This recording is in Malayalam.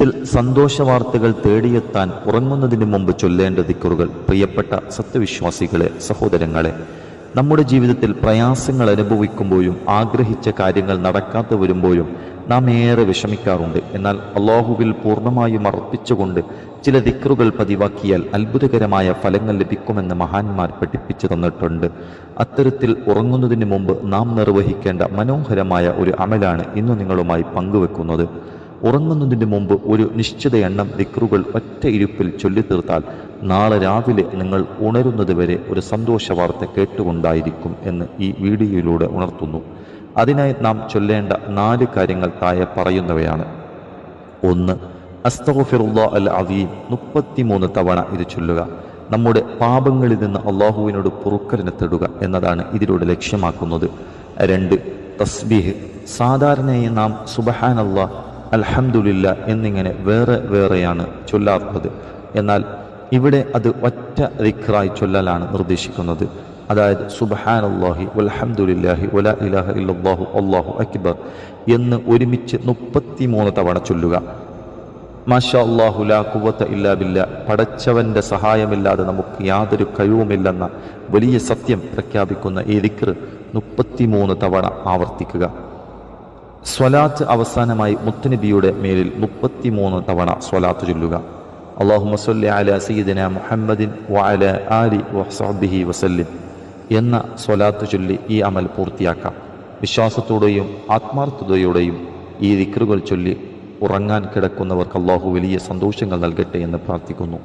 ജീവിതത്തിൽ സന്തോഷവാർത്തകൾ തേടിയെത്താൻ ഉറങ്ങുന്നതിന് മുമ്പ് ചൊല്ലേണ്ട ദിക്റുകൾ. പ്രിയപ്പെട്ട സത്യവിശ്വാസികളെ, സഹോദരങ്ങളെ, നമ്മുടെ ജീവിതത്തിൽ പ്രയാസങ്ങൾ അനുഭവിക്കുമ്പോഴും ആഗ്രഹിച്ച കാര്യങ്ങൾ നടക്കാതെ വരുമ്പോഴും നാം ഏറെ വിഷമിക്കാറുണ്ട്. എന്നാൽ അള്ളാഹുവിൽ പൂർണ്ണമായും അർപ്പിച്ചുകൊണ്ട് ചില ദിക്റുകൾ പതിവാക്കിയാൽ അത്ഭുതകരമായ ഫലങ്ങൾ ലഭിക്കുമെന്ന് മഹാന്മാർ പഠിപ്പിച്ചു തന്നിട്ടുണ്ട്. അത്തരത്തിൽ ഉറങ്ങുന്നതിന് മുമ്പ് നാം നിർവഹിക്കേണ്ട മനോഹരമായ ഒരു അമലാണ് ഇന്ന് നിങ്ങളുമായി പങ്കുവെക്കുന്നത്. ഉറങ്ങുന്നതിന് മുമ്പ് ഒരു നിശ്ചിത എണ്ണം ദിക്റുകൾ ഒറ്റ ഇരുപ്പിൽ ചൊല്ലിത്തീർത്താൽ നാളെ രാവിലെ നിങ്ങൾ ഉണരുന്നത് വരെ ഒരു സന്തോഷ വാർത്ത കേട്ടുകൊണ്ടായിരിക്കും എന്ന് ഈ വീഡിയോയിലൂടെ ഉണർത്തുന്നു. അതിനായി നാം ചൊല്ലേണ്ട 4 കാര്യങ്ങൾ താഴെ പറയുന്നവയാണ്. 1. അസ്തഗ്ഫിറുല്ലാഹ് അൽ അദീം 33 തവണ ഇത് ചൊല്ലുക. നമ്മുടെ പാപങ്ങളിൽ നിന്ന് അള്ളാഹുവിനോട് പൊറുക്കലിനെ തേടുക എന്നതാണ് ഇതിലൂടെ ലക്ഷ്യമാക്കുന്നത്. 2. തസ്ബീഹ്. സാധാരണയായി നാം സുബ്ഹാനല്ലാഹ്, അൽഹംദുലില്ലാഹ് എന്നിങ്ങനെ വേറെയാണ് ചൊല്ലാറുള്ളത്. എന്നാൽ ഇവിടെ അത് ഒറ്റ ദിക്റായി ചൊല്ലലാണ് നിർദ്ദേശിക്കുന്നത്. അതായത് സുബ്ഹാനല്ലാഹി വൽഹംദുലില്ലാഹി വലാ ഇലാഹ ഇല്ലല്ലാഹു അല്ലാഹു അക്ബർ എന്ന് ഒരുമിച്ച് 33 തവണ ചൊല്ലുക. മാഷാ അല്ലാഹു ലാ ഖുവത ഇല്ലാ ബില്ലാ, പടച്ചവന്റെ സഹായമില്ലാതെ നമുക്ക് യാതൊരു കഴിവുമില്ലെന്ന വലിയ സത്യം പ്രഖ്യാപിക്കുന്ന ഈ ദിക്ർ 33 തവണ ആവർത്തിക്കുക. സ്വലാത്ത് അവസാനമായി മുത്തുനബിയുടെ മേലിൽ 33 തവണ സ്വലാത്ത് ചൊല്ലുക. അല്ലാഹുമ്മ സ്വല്ലി അലാ സയ്യിദിനാ മുഹമ്മദിൻ വഅലാ ആലി വസഹ്ബിഹി വസല്ലിം എന്ന സ്വലാത്ത് ചൊല്ലി ഈ അമൽ പൂർത്തിയാക്കാം. വിശ്വാസത്തോടെയും ആത്മാർത്ഥതയോടെയും ഈ ദിക്റുകൾ ചൊല്ലി ഉറങ്ങാൻ കിടക്കുന്നവർക്ക് അല്ലാഹു വലിയ സന്തോഷങ്ങൾ നൽകട്ടെ എന്ന് പ്രാർത്ഥിക്കുന്നു.